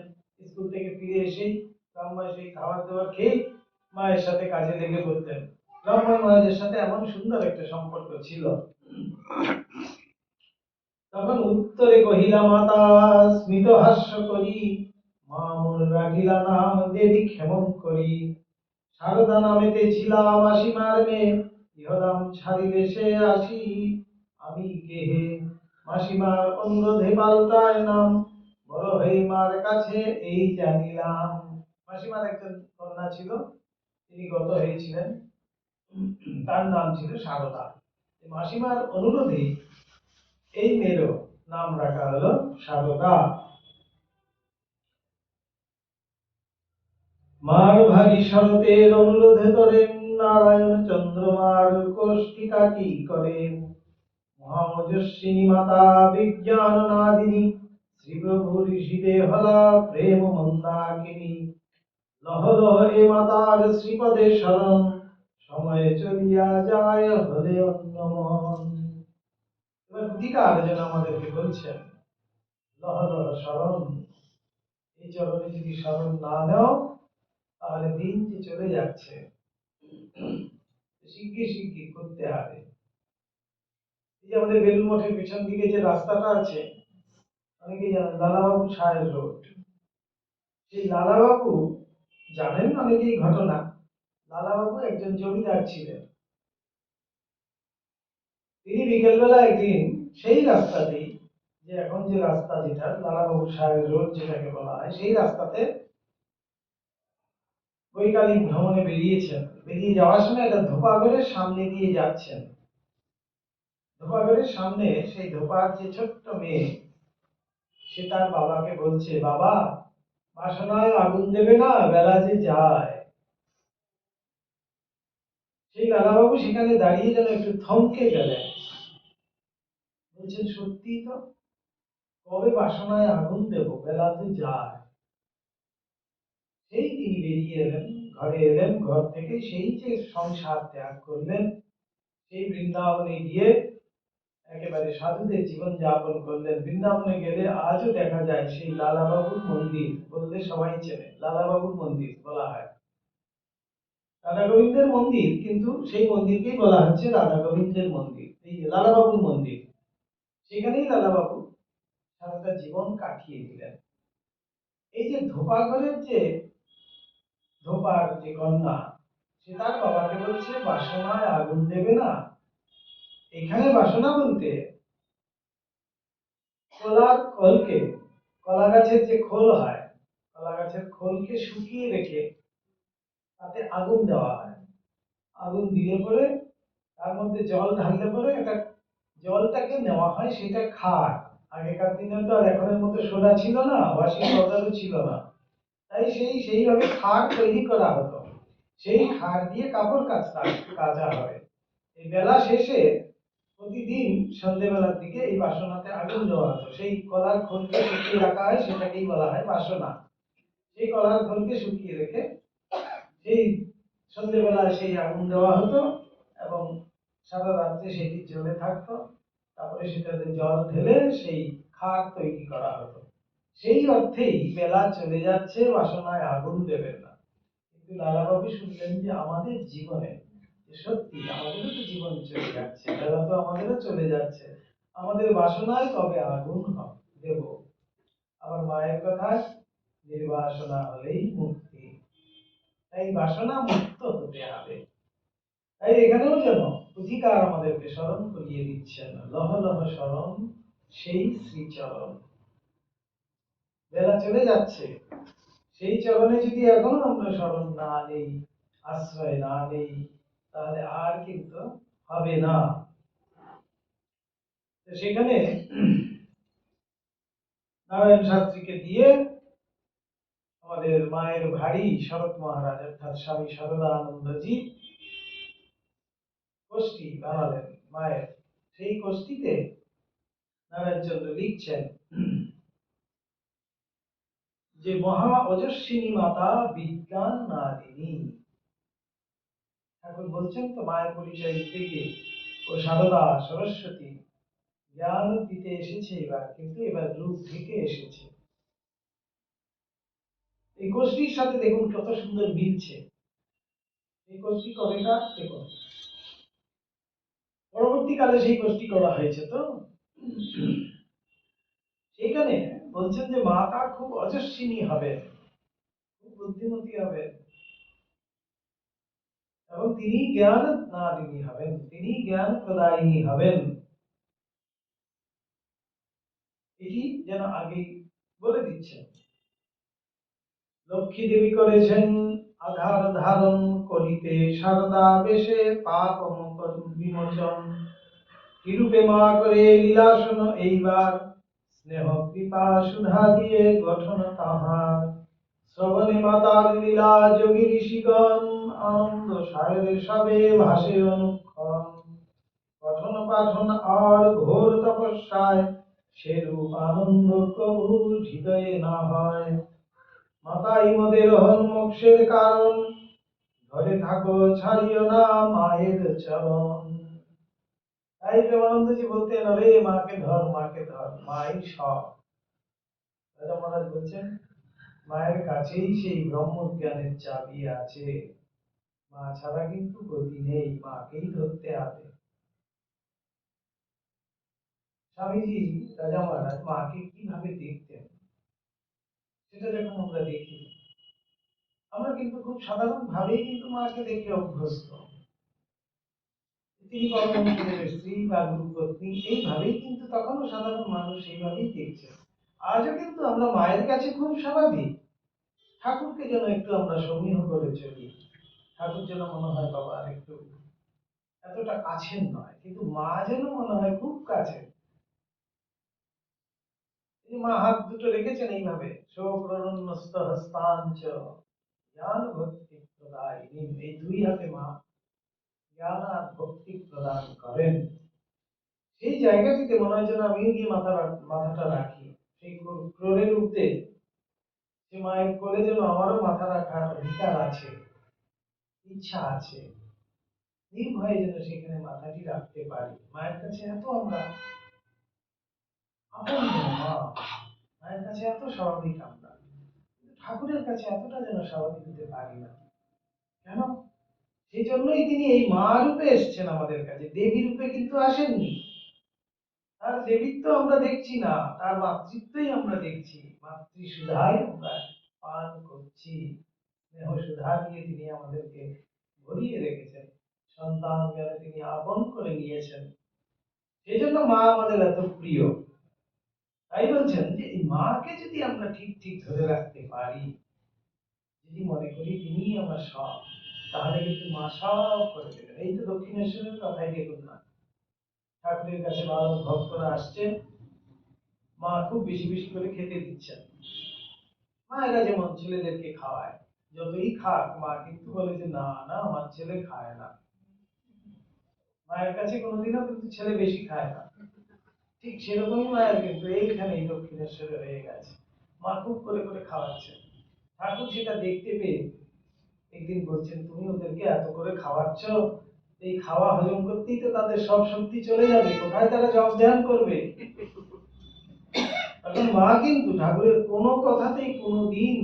স্কুল থেকে ফিরে এসেই রামময় সেই খাবার দাবার খেয়ে মায়ের সাথে কাজে লেগে পড়তেন। রামময় মহারাজের সাথে এমন সুন্দর একটা সম্পর্ক ছিল। তখন উত্তরে কহিলা মাতা স্মিত হাস্য করি, মা মোর রাখিলা নাম দেবী ক্ষেমং করি। সারদা নামেতে ছিলাম মাসিমার মেয়ে, ইহদাম ছাড়িলে সে আসি আমি কেহে। মাসিমার অনুরোধে পাল্টায় নাম, বড় হয়ে মার কাছে এই জানিলাম। মাসিমার একজন কন্যা ছিল, তিনি গত হয়েছিলেন, তার নাম ছিল সারদা। মাসিমার অনুরোধে এই মেয়েরও নাম রাখা হলো সারদা। মার ভারী শরতের অনুরোধে তোরেন, নারায়ণ চন্দ্রমার কোষ্ঠী কাটি করেন। মহামজস্বিনী মাতা বিজ্ঞান নাদিনী, শ্রীপ্রভু ঋষিদে হলা প্রেম মন্দাকিনী। লহ লহ এ মাতার শ্রীপদে শরণ, সময় চলিয়া যায় হলে অন্যমন। এবার গীতিকার যেন আমাদেরকে বলছেন, লহ লহ শরণ, এই চরণে যদি শরণ না দাও তাহলে দিন যে চলে যাচ্ছে, শিগগির শিগগির করতে হবে। এই যে আমাদের বেলুড় মঠের পিছন দিকে যে রাস্তাটা আছে, অনেকেই জানেন লালাবাবু সাহেব রোড। সেই লালাবাবু জানেন অনেকেই ঘটনা। লালাবাবু একজন জমিদার ছিলেন। তিনি বিকেলবেলা একদিন সেই রাস্তাতেই, যে এখন যে রাস্তা, যেটা লালাবাবু সাহেব রোড যেটাকে বলা হয়, সেই রাস্তাতে বৈকালিক ভ্রমণে বেরিয়েছেন। বেরিয়ে যাওয়ার সময় একটা ধোপাঘরের সামনে দিয়ে যাচ্ছেন। ধোপাঘরের সামনে সেই ধোপার যে ছোট্ট মেয়ে, সে তার বাবাকে বলছে, বাবা বাসনায় আগুন দেবে না, বেলা যে যায়। সেই লালাবাবু সেখানে দাঁড়িয়ে যেন একটু থমকে গেলেন। বলছেন, সত্যি তো, কবে বাসনায় আগুন দেব, বেলা তো যায়। সেই তিনি বেরিয়ে এলেন, ঘরে এলেন, ঘর থেকে সেই যে সংসার ত্যাগ করলেন, সেই বৃন্দাবনে গিয়ে একেবারে সাধুদের জীবন যাপন করলেন। বৃন্দাবনে গেলে আজও দেখা যায় সেই লালাবাবুর মন্দির, বললে সবাই চেনে, লালাবাবুর মন্দির বলা হয়। রাধা গোবিন্দের মন্দির, কিন্তু সেই মন্দিরকেই বলা হচ্ছে রাধা গোবিন্দের মন্দির, এই লালাবাবুর মন্দির। সেখানেই লালাবাবু সারাটা জীবন কাটিয়ে দিলেন। এই যে ধোপাঘরের যে ধোপার যে কন্যা, সে তার বাবাকে বলছে বাসনায় আগুন দেবে না। এখানে বাসনা বলতে কলার খোলকে, কলা গাছের যে খোল হয়, কলা গাছের খোলকে শুকিয়ে রেখে তাতে আগুন দেওয়া হয়। আগুন দিলে পরে তার মধ্যে জল ঢাললে পরে একটা জলটাকে নেওয়া হয়, সেটা খার। আগেকার দিনে তো আর এখনের মতো সোডা ছিল না, ওয়াশিং পাউডারও ছিল না, তাই সেইভাবে খার তৈরি করা হতো। সেই খার দিয়ে কাপড় কাচা হবে। এই বেলা শেষে প্রতিদিন সন্ধ্যেবেলার দিকে এই বাসনাতে আগুন দেওয়া হতো। সেই কলার খোলকে শুকিয়ে রাখা হয়, সেটাকেই বলা হয় বাসনা। সেই কলার খোলকে শুকিয়ে রেখে সেই সন্ধ্যেবেলায় সেই আগুন দেওয়া হতো, এবং সারা রাত্রে সেটি জ্বলে থাকতো। তারপরে সেটাতে জল ঢেলে সেই খার তৈরি করা হতো। সেই অর্থেই বেলা চলে যাচ্ছে, বাসনায় আগুন দেবেন না। কিন্তু লালাবাবু শুনলেন যে আমাদের জীবনে সত্যি আমাদেরও তো জীবন চলে যাচ্ছে, বেলা তো আমাদেরও চলে যাচ্ছে, আমাদের বাসনায় কবে আগুন দেব। আবার মায়ের কথায় নির্বাসনা হলেই মুক্তি। তাই বাসনা মুক্ত হতে হবে। তাই এখানেও যেন অধিকার আমাদেরকে স্মরণ করিয়ে দিচ্ছেন, লহ লহ স্মরণ সেই শ্রীচরণ। বেলা চলে যাচ্ছে, সেই চরণে যদি এখনো আমরা স্মরণ না নেই, আশ্রয় না নেই, তাহলে আর কিন্তু হবে না। তো সেখানে নারায়ণ শাস্ত্রীকে দিয়ে আমাদের মায়ের ভারী শরৎ মহারাজ অর্থাৎ স্বামী শারদানন্দজি কোষ্ঠী বানালেন মায়ের। সেই কোষ্ঠীতে নারায়ণচন্দ্র লিখছেন যে মহা ওজস্বিনী মাতা বিজ্ঞান নাদিনী। ঠাকুর বলছেন তো মায়ের পরিচয় দিতে গিয়ে ও সারদা সরস্বতী জ্ঞান দিতে এসেছে এবার, কিন্তু এবার রূপ থেকে এসেছে। এই কোষ্ঠীর সাথে দেখুন কত সুন্দর মিলছে। এই কোষ্ঠী কবেকার দেখুন, পরবর্তীকালে সেই কোষ্ঠী করা হয়েছে। তো সেখানে বলছেন যে মাতা খুব অজস্বিনী হবে, খুব বুদ্ধিমতী হবে, এবং তিনি জ্ঞান নাদিনী হবেন, তিনি জ্ঞান প্রদায়িনী হবেন। এটি যেন আগেই বলে দিচ্ছেন। লক্ষ্মী দেবী করেছেন আধার ধারণ করিতে সারদা বেশে পাপ বিমোচন। কিরূপে মা করে লীলাসন এইবার, স্নেহ কৃপা সুধা দিয়ে গঠন তাহার। শ্রবণে মাতার লীলা যোগী ঋষিগণ, আনন্দ সাগরে সবে ভাসে অনুক্ষণ। পঠন পাঠন আর ঘোর তপস্যায়, সেরূপ আনন্দ কবু হৃদয়ে না হয়। মাতাই মোদের হন মোক্ষের কারণ, ধরে থাকো ছাড়িও না মায়ের চরণ। তাই প্রেমানন্দজি বলতেন, আরে মাকে ধর, মাকে ধর, মাই সব। রাজা মহারাজ বলছেন মায়ের কাছেই সেই ব্রহ্মজ্ঞানের চাবি আছে, মা ছাড়া কিন্তু গতি নেই, মাকেই ধরতে হবে। স্বামীজি রাজা মহারাজ মাকে কিভাবে দেখতেন সেটা যখন আমরা দেখি, আমরা কিন্তু খুব সাধারণ ভাবেই কিন্তু মাকে দেখে অভ্যস্ত। তিনি পরমেশ্বরের স্ত্রী বা গুরুপত্নী, এইভাবেই কিন্তু তখনও সাধারণ মানুষ এইভাবেই দেখছেন। আজও কিন্তু আমরা মায়ের কাছে খুব স্বাভাবিক। ঠাকুরকে যেন একটু আমরা সমীহ করে চলি, ঠাকুর যেন মনে হয় বাবা আর একটু এতটা কাছের নয়, কিন্তু মা যেন মনে হয় খুব কাছে। এই মা হাত দুটো রেখেছেন এইভাবে, সপ্রণন্যস্ত হস্তাঞ্চ জ্ঞান ভক্তি প্রদায়িনী। এই দুই হাতে মা জ্ঞান আর ভক্তি প্রদান করেন। সেই জায়গাটিতে মনে হয় যেন আমিও গিয়ে মাথাটা রাখি সেই ক্রোড়ের উঠতে, সে মায়ের কোলে যেন আমারও মাথা রাখার অধিকার আছে, ইচ্ছা আছে, নির্ভয়ে যেন সেখানে মাথাটি রাখতে পারি। মায়ের কাছে এত আমরা আপন, মা মায়ের কাছে এত স্বাভাবিক আমরা, ঠাকুরের কাছে এতটা যেন স্বাভাবিক হতে পারি না। কেন? সেই জন্যই তিনি এই মা রূপে এসেছেন আমাদের কাছে, দেবী রূপে কিন্তু আসেননি। তার দেবীত্ব আমরা দেখছি না, তার মাতৃত্বই আমরা দেখছি। মাতৃসুধাই আমরা পান করছি, স্নেহ সুধা দিয়ে তিনি আমাদেরকে ভরিয়ে রেখেছেন, সন্তান জ্ঞানে তিনি আপন করে নিয়েছেন। সেই জন্য মা আমাদের এত প্রিয়। তাই বলছেন যে এই মাকে যদি আমরা ঠিক ঠিক ধরে রাখতে পারি, যদি মনে করি তিনি আমার সব, তাহলে কিন্তু মা সব করে দেবেন। এই তো দক্ষিণেশ্বরের কথাই দেখুন না, ঠাকুরের কাছে বালক ভক্তরা আসছে, মা খুব বেশি বেশি করে খেতে দিচ্ছেন। মায়েরা যেমন ছেলেদেরকে খাওয়ায়, যতই খাক মা কিন্তু বলে যে না না আমার ছেলে খায় না। মায়ের কাছে কোনোদিনও কিন্তু ছেলে বেশি খায় না। ঠিক সেরকমই মায়ের কিন্তু এইখানে এই দক্ষিণেশ্বরে হয়ে গেছে, মা খুব করে করে খাওয়াচ্ছে। ঠাকুর সেটা দেখতে পেয়ে একদিন বলছেন, তুমি ওদেরকে এত করে খাওয়াচ্ছ, এই খাওয়া হজম করতেই তো তাদের সব শক্তি চলে যাবে, কোথায় তারা জপ ধ্যান করবে? তখন মা কিন্তু ঠাকুরের কোনো কথাতেই কোনোদিন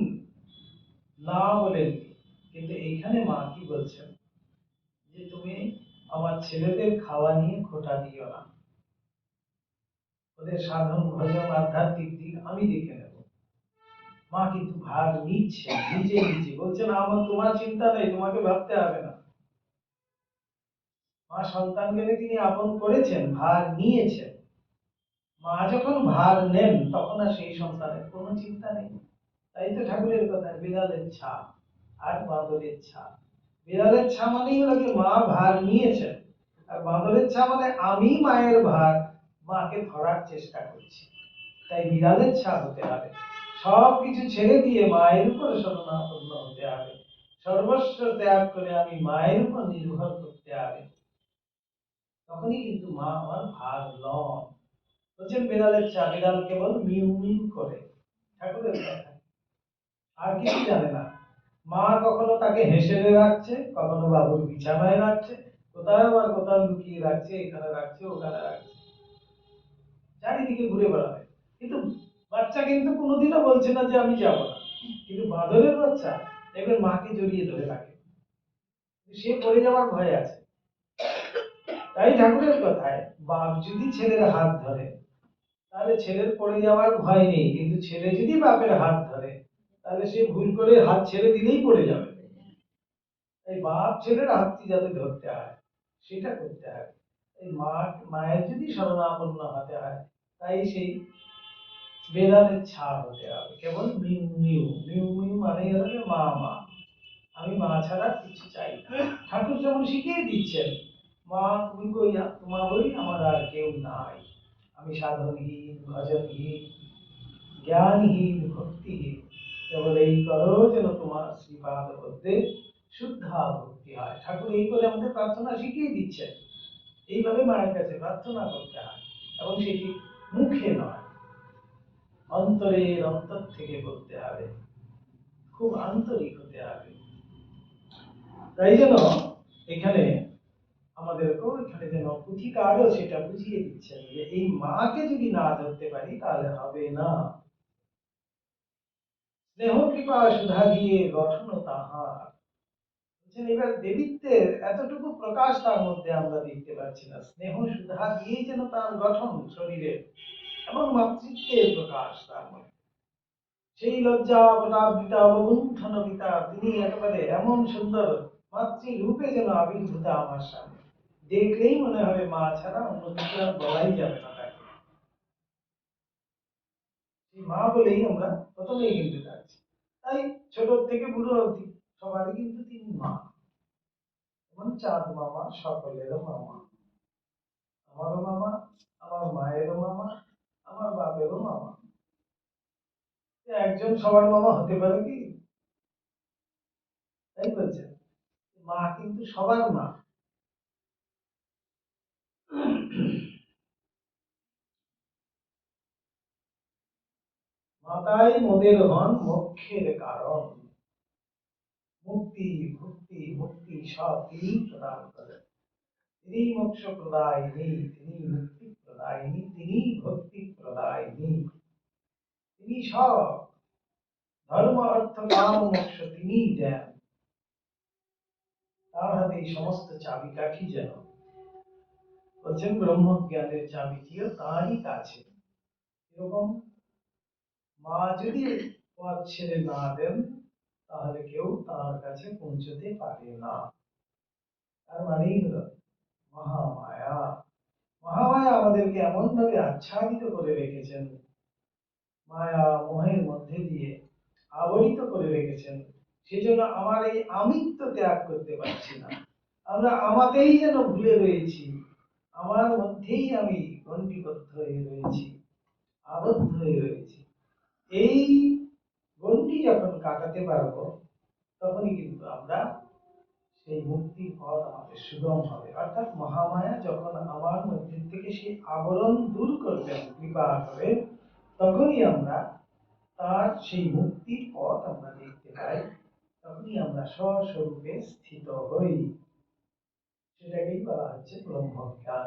না বলেননি। কিন্তু এইখানে মা কি বলছেন, যে তুমি আমার ছেলেদের খাওয়া নিয়ে খোটা দিও না, ওদের সাধন ভজন আধ্যাত্মিক দিক আমি দেখে নেব। মা কিন্তু ভার নিচ্ছে, নিজে নিজে বলছেন আমার তোমার চিন্তা নেই, তোমাকে ভাবতে হবে না। মা সন্তানকে তিনি আপন করেছেন, ভার নিয়েছেন। মা যখন ভার নেন তখন আর সেই সন্তানের কোনো চিন্তা নেই। তাই তো ঠাকুরের কথা, বিড়ালের ছা আর বাঁদরের ছা। বিড়ালের ছা মানেই হলো কি মা ভার নিয়েছেন, আর বাঁদরের ছা মানে আমি মায়ের ভার, মাকে ধরার চেষ্টা করছি। তাই বিড়ালের ছা হতে হবে, সবকিছু ছেড়ে দিয়ে মায়ের উপর শরণাপন্ন হতে হবে, সর্বস্ব ত্যাগ করে আমি মায়ের উপর নির্ভর করতে হবে। তখনই কিন্তু মা আমার ভার লন। বলছেন বিড়ালের ছা, বিড়াল কেবল মিউ মিউ করে, ঠাকুরের কথা, আর কিছু জানে না। মা কখনো তাকে হেসেলে রাখছে, কখনো বাবুর বিছানায় রাখছে, কোথায় আবার কোথাও লুকিয়ে রাখছে, এখানে রাখছে, ওখানে রাখছে, চারিদিকে ঘুরে বেড়াবে। কিন্তু বাচ্চা কিন্তু কোনোদিনও বলছে না যে আমি যাব না। কিন্তু বাঁদরের বাচ্চা দেখবেন মাকে জড়িয়ে ধরে রাখে, সে পড়ে যাওয়ার ভয় আছে। তাই ঠাকুরের কথায় বাপ যদি ছেলের হাত ধরে তাহলে ছেলের পড়ে যাওয়ার ভয় নেই, কিন্তু ছেলে যদি বাপের হাত ধরে তাহলে সে ভুল করে হাত ছেড়ে দিলেই পড়ে যাবে। এই বাপ ছেলের হাতটি যাতে ধরতে হয় সেটা করতে হয়। এই মায়ের যদি শরণাপন্ন হতে হয়, তাই সেই বেড়ালের ছাপ হতে হবে, কেবল মিউ মিউ মিউ মিউ মানে হলো মা মা, আমি মা ছাড়া কিছু চাই না। ঠাকুর যেমন শিখিয়ে দিচ্ছেন, মা তুমি কই, তোমার বই আমার আর কেউ নাই, আমি সাধনহীন ভজনহীন জ্ঞানহীন ভক্তিহীন, কেবল এই করো যেন তোমার শ্রীপাদ পদ্মে শুদ্ধা ভক্তি হয়। ঠাকুর এই করে আমাদের প্রার্থনা শিখিয়ে দিচ্ছেন, এইভাবে মায়ের কাছে প্রার্থনা করতে হয়, এবং সেটি মুখে নয়, অন্তরের অন্তর থেকে বলতে হবে, খুব আন্তরিক হতে হবে। তাই যেন এখানে আমাদেরকেও এখানে যেন পুঁথিকারও সেটা বুঝিয়ে দিচ্ছেন যে এই মাকে যদি না ধরতে পারি তাহলে হবে না। স্নেহ কৃপা সুধা দিয়ে গঠন তাহার, এবার দেবীত্বের এতটুকু প্রকাশ তার মধ্যে আমরা দেখতে পাচ্ছি না। স্নেহ সুধা দিয়েই যেন তার গঠন শরীরের, এবং মাতৃত্বের প্রকাশ তার মধ্যে। সেই লজ্জা বটাবৃতা অবগুণ্ঠন পিতা, তিনি একেবারে এমন সুন্দর মাতৃরূপে যেন আবির্ভূত আমার সামনে, দেখলেই মনে হবে মা ছাড়া অন্য কিছু আর বলাই যাবে না তাকে। সেই মা বলেই আমরা প্রথমেই কিন্তু যাচ্ছি। তাই ছোট থেকে বুড়ো অবধি সবারই কিন্তু তিনি মা। যেমন চাঁদ মামা সকলেরও মামা, আমারও মামা, আমার মায়েরও মামা, আমার বাপেরও মামা। একজন সবার মামা হতে পারে কি? তাই বলছেন, মা কিন্তু সবার মা। মাতাই মোদের হন মোক্ষের কারণ, মুক্তি ভক্তি মুক্তি সব তিনি প্রদান করেন। তিনি মোক্ষ প্রদায়িনী, তিনি মুক্তি প্রদায়িনী, তিনি ভক্তি প্রদায়িনী, তিনি সব ধর্ম অর্থ কাম মোক্ষ তিনি দেন। তার হাতে এই সমস্ত চাবিকাঠি যেন, বলছেন ব্রহ্মজ্ঞানের চাবিটিও তারই কাছে। এরকম মা যদি পথ ছেড়ে না দেন তাহলে কেউ তার কাছে পৌঁছতে পারে না। তার মানেই হলো মহামায়া। মহামায়া আমাদেরকে এমন ভাবে আচ্ছাদিত করে রেখেছেন, মায়া মোহের মধ্যে দিয়ে আবরিত করে রেখেছেন, সেজন্য আমার এই আমিত্ব ত্যাগ করতে পারছি না। আমরা আমাতেই যেন ভুলে রয়েছি, আমার মধ্যেই আমি গণ্ডিবদ্ধ হয়ে রয়েছি, আবদ্ধ হয়ে রয়েছি। এই গণ্ডি যখন কাটাতে পারবো তখনই কিন্তু আমরা সেই মুক্তির পথ আমাদের সুগম হবে। অর্থাৎ মহামায়া যখন আমার মধ্যে থেকে সেই আবরণ দূর করবেন কৃপা করে, তখনই আমরা তার সেই মুক্তির পথ আমরা দেখতে পাই, তখনই আমরা স্বস্বরূপে স্থিত হই। সেটাকেই বলা হচ্ছে ব্রহ্মজ্ঞান।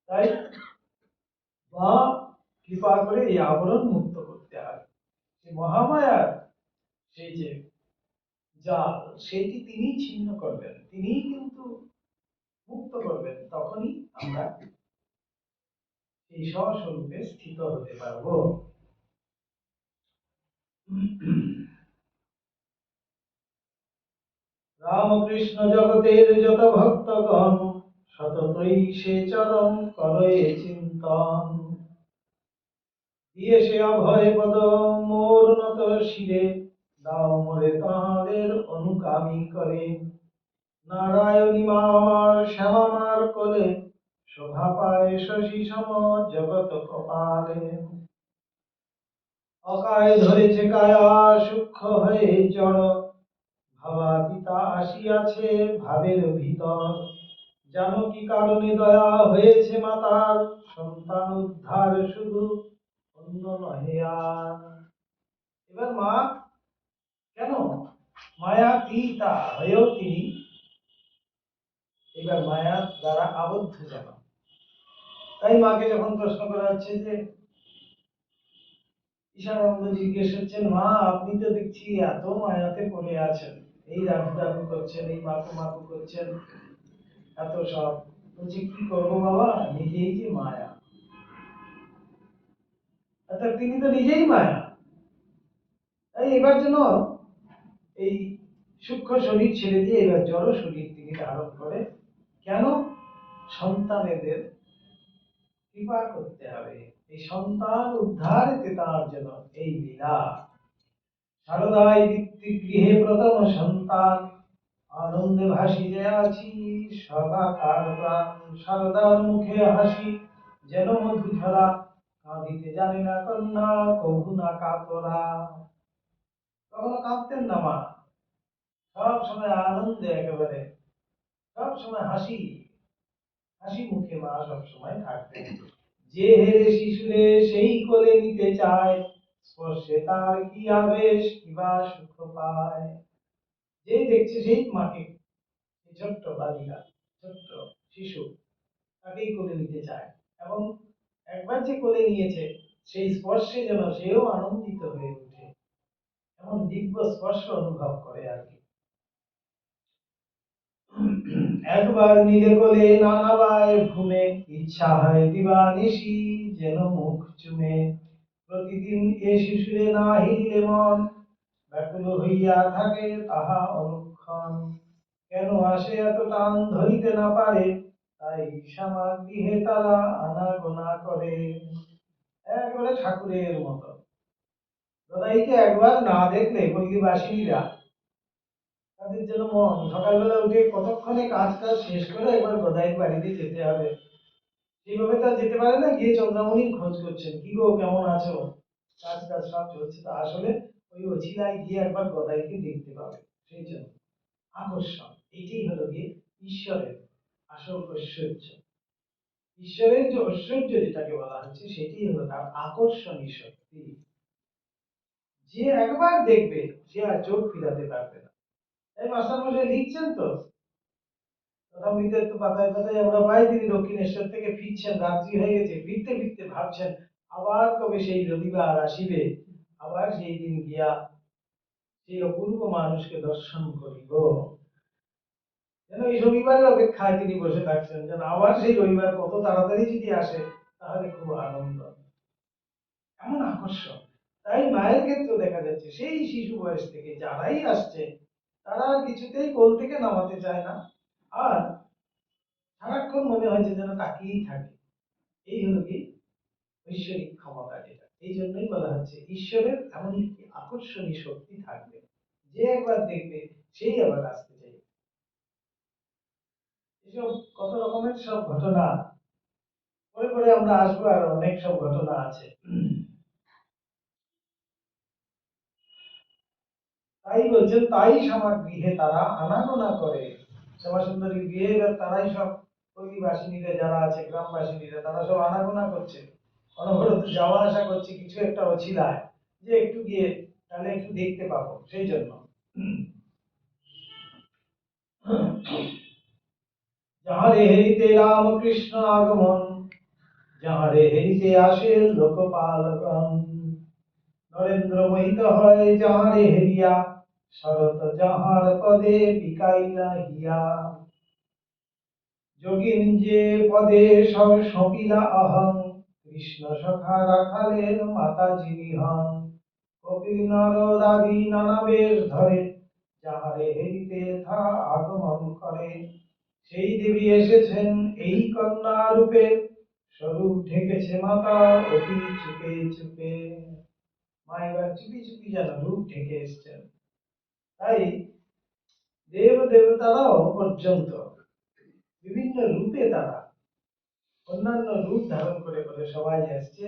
তাই মা কৃপা করে এই আবরণ মুক্ত করতে হয়। সেই মহামায়ার সেই যে জাল, সেটি তিনি ছিন্ন করবেন, তিনি কিন্তু মুক্ত করবেন, তখনই আমরা এই স্বস্বরূপে স্থিত হতে পারবো। রামকৃষ্ণ জগতের যত ভক্তগণ সততই সে চরণ করে চিন্তন, দিয়ে সে অভয় পদ মোর নত শিরে, দাও মোরে তাঁদের অনুগামী করে। নারায়ণী মা আমার শ্যামামার কোলে শোভা পায় শশী সম জগৎ কপালে। অকায় ধরেছে কায়া সূক্ষ্ম হয়ে জড়, ভাবাতীতা আসিয়াছে ভাবের ভিতর। জানো কি কারণে দয়া হয়েছে মাতার, সন্তান উদ্ধার শুধু, অন্য নহে আর। এবার মা কেন মায়াতীতা হয়েও তিনি এবার মায়ার দ্বারা আবদ্ধ যেন। তাই মাকে যখন প্রশ্ন করা হচ্ছে যে ঈশানন্দ জিজ্ঞেস করছেন, মা আপনি তো দেখছি এত মায়াতে পড়ে আছেন, এই রাধু রাধু করছেন, এই মাকু মাকু করছেন, এত সব বলছে কি করবো বাবা, নিজেই যে মায়া। অর্থাৎ তিনি তো নিজেই মায়া। তাই এবার যেন এই সূক্ষ্ম শরীর ছেড়ে দিয়ে এবার জড় শরীর তিনি ধারণ করে। কেন? সন্তানেদের কৃপা করতে হবে, এই সন্তান উদ্ধারেতে তার জন্য এই লীলা। শারদাই পিতৃগৃহে প্রথম সন্তান, আনন্দে ভাসিয়ে আছি সদাকার প্রাণ। শারদার মুখে হাসি যেন মধুধরা, কাঁদিতে জানে না কন্যা কভু না কাতরা। কখনো কাঁদতেন না মা, সব সময় আনন্দে একেবারে, সব সময় হাসি হাসি মুখে মা সব সময় থাকতেন। যে হেরে শিশুরে সেই কোলে নিতে চায়, স্পর্শে তার কি আবেশ কিবা সুখ পায়। যেই দেখছে সেই মাকে, ছোট্ট বালিকা, ছোট্ট শিশু, তাকেই কোলে নিতে চায়। এবং একবার যে কোলে নিয়েছে সেই স্পর্শে যেন সেও আনন্দিত হয়ে ওঠে, এমন দিব্য স্পর্শ অনুভব করে আর কি। একবার নিলে কোলে নানাবায় ঘুমে, ইচ্ছা হয় দিবানিশি যেন মুখ চুমে। প্রতিদিন এ শিশুরে না হিরিলে মন, ব্যাকুল হইয়া থাকে তাহা অনুক্ষণ। কেন আসে এত টান ধরিতে না পারে, তাই শ্যামা গৃহে তারা আনাগোনা করে। একেবারে ঠাকুরের মতো। গদাইকে একবার না দেখলে পল্লীবাসীরা, তাদের যেন মন সকালবেলা উঠে কতক্ষণে কাজ কাজ শেষ করে একবার গদাইয়ের বাড়িতে যেতে হবে। সেইভাবে তো যেতে পারে না, গিয়ে চন্দ্রামণির খোঁজ করছেন, কি গো কেমন আছো, কাজ কাজ সব চলছে তো। আসলে ওই অছিলায় গিয়ে একবার গদাইকে দেখতে পাবে, সেই জন্য আকর্ষণ। এইটাই হলো গিয়ে ঈশ্বরের আসল ঐশ্বর্য। ঈশ্বরের যে ঐশ্বর্য যেটাকে বলা হচ্ছে সেটাই হলো তার আকর্ষণী শক্তি। যে একবার দেখবে সে আর চোখ ফিরাতে পারবে না। তাই মাস্টার মশাই লিখছেন তো, কথামৃতের তো পাতায় পাতায় আমরা পাই, তিনি দক্ষিণেশ্বর থেকে ফিরছেন, রাত্রি হয়ে গেছে, ফিরতে ফিরতে ভাবছেন আবার কবে সেই রবিবার আসিবে, আবার সেই দিন গিয়া সেই অপূর্ব মানুষকে দর্শন করিব। যেন এই রবিবারের অপেক্ষায় তিনি বসে থাকছেন, যেন আবার সেই রবিবার কত তাড়াতাড়ি যদি আসে তাহলে খুব আনন্দ, এমন আকর্ষণ। তাই মায়ের ক্ষেত্রে দেখা যাচ্ছে সেই শিশু বয়স থেকে যারাই আসছে তারা আর কিছুতেই কোল থেকে নামাতে চায় না, আর সারাক্ষণ মনে হয়েছে যেন তাকিয়েই থাকে। এই হলো কি ঐশ্বরিক ক্ষমতা যেটা। এই জন্যই বলা হচ্ছে ঈশ্বরের এমন একটি আকর্ষণীয় শক্তি থাকবে, যে একবার দেখবে সেই আবার আসতে চাইবে। এসব কত রকমের সব ঘটনা পরে পরে আমরা আসবো, আর অনেক সব ঘটনা আছে। তাই বলছেন, তাই শ্যামা গৃহে তারা আনাগোনা করে। শ্যামা সুন্দরীর গৃহে এবার তারাই সব পল্লীবাসিনীরা যারা আছে, গ্রামবাসিনীরা, তারা সব আনাগোনা করছে, অনবরত যাওয়া আসা করছে, কিছু একটা অছিলায় যে একটু গিয়ে তাহলে একটু দেখতে পাবো, সেই জন্য। যাহারে হেরিতে রামকৃষ্ণ আগমন, যাহারে হেরিতে আসে লোকপালগণ। নরেন্দ্র মোহিত হয় যাহারে হেরিয়া, শরৎ যাহার পদে বিকাইলা হিয়া। যোগিন যে পদে সব সপিলা অহং, কৃষ্ণ সখা রাখালের মাতা যিনি হন। কপিল নারদাদি নানা বেশ ধরে, যাহারে হেরিতে থা আগমন করে। সেই দেবী এসেছেন এই কন্যা রূপে, স্বরূপ ঢেকেছে মাতা অতি চুপে চুপে। মা এবার চুপি চুপি যেন রূপ ঢেকে এসছেন। তাই দেব দেবতারাও পর্যন্ত বিভিন্ন রূপে তারা অন্যান্য রূপ ধারণ করে করে সবাই আসছে,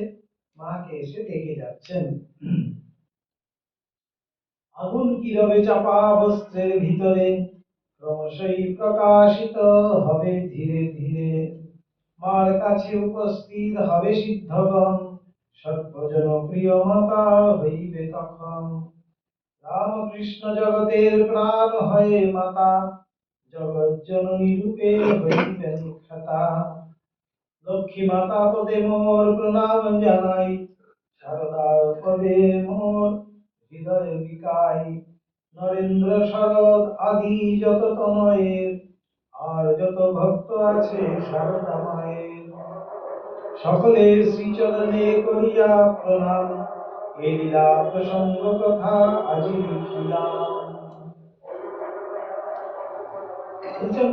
মাকে এসে ডেকে যাচ্ছেন। আগুন কিরবে চাপা বস্ত্রের ভিতরে ক্রমশই প্রকাশিত হবে ধীরে ধীরে। মার কাছে উপস্থিত হবে সিদ্ধগণ, সর্বজন প্রিয় মাতা হইবে তখন। রামকৃষ্ণ জগতের প্রাণ হয়ে মাতা, জগৎ জননী রূপে হইবেন খ্যাতা। লক্ষ্মী মাতা পদে মোর প্রণাম জানাই, শারদার পদে মোর হৃদয় বিকাই। নরেন্দ্র শরৎ আদি যত তনয়ের, আর যত ভক্ত আছে শারদা মায়ের, সকলের শ্রীচরণে করিয়া প্রণাম। এ লীলা প্রসঙ্গ কথা আজি লিখিলাম। বুঝছেন?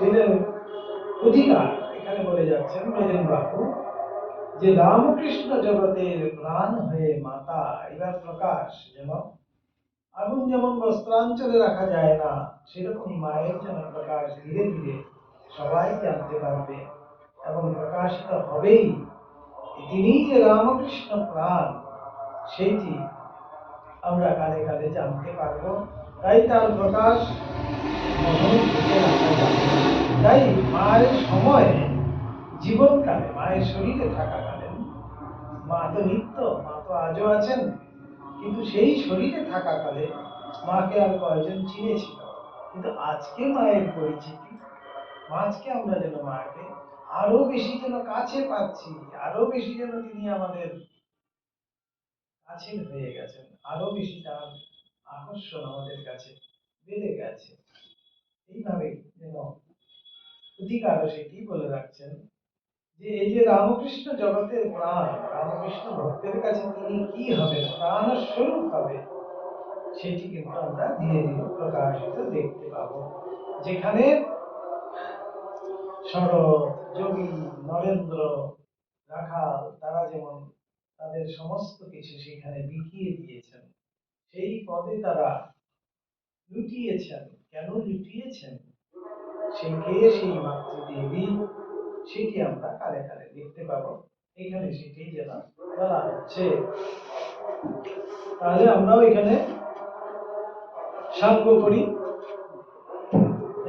এদের অধিকার এখানে বলে যাচ্ছেন ব্রজেন বাবু, যে রামকৃষ্ণ জগতের প্রাণ হয়ে মাতা এবার প্রকাশ। যেমন আগুন যেমন বস্ত্রাঞ্চলে রাখা যায় না, সেরকম মায়ের যেন প্রকাশ ধীরে ধীরে সবাই জানতে পারবে এবং প্রকাশিত হবেই। তিনি যে রামকৃষ্ণ প্রাণ, সেইটি আমরা কালে কালে জানতে পারবো। তাই তার প্রকাশ মনে ঢুকে রাখা যাবে। তাই মায়ের সময়, জীবনকালে, মায়ের শরীরে থাকাকালীন, মা তো নিত্য, মা তো আজও আছেন, কিন্তু সেই শরীরে থাকাকালে মাকে আর কয়জন চিনেছিল। কিন্তু আজকে মায়ের পরিচিতি, আজকে আমরা যেন মাকে আরো বেশি যেন কাছে পাচ্ছি, আরো বেশি যেন তিনি আমাদের কাছে হয়ে গেছেন, আরো বেশি তার আকর্ষণ আমাদের কাছে বেড়ে গেছে। এইভাবে যেন অধিকারও সেটি বলে রাখছেন, যে এই যে রামকৃষ্ণ জগতের প্রাণ, রামকৃষ্ণ ভক্তের কাছে তিনি কি হবেন, প্রাণ স্বরূপ হবে, সেটি কিন্তু আমরা ধীরে ধীরে প্রকাশিত দেখতে পাবো। যেখানে শরৎ, যোগী, নরেন্দ্র, রাখাল, তারা যেমন তাদের সমস্ত কিছু সেখানে বিকিয়ে দিয়েছেন, সেই পদে তারা লুটিয়েছেন। কেন লুটিয়েছেন, সেই কে, সেই মাতৃদেবী, সেটি আমরা কালে কালে দেখতে পাবো। এখানে সেটি যেন বলা হচ্ছে। তাহলে আমরাও এখানে সাঙ্গ করি,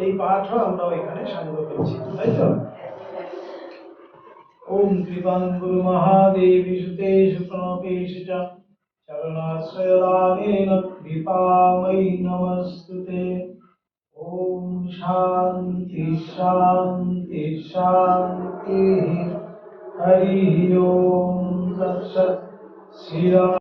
এই পাঠও আমরাও এখানে সাঙ্গ করছি, তাই তো? ওম কৃপাং গুরু মহাদেবী সুতেষু প্রণবেষু চ চরণাশ্রয়দানেন কৃপাময়ী নমস্তুতে। ওম শান্তি শান্তি শান্তি। হরি ওম তৎসৎ। শ্রী রাম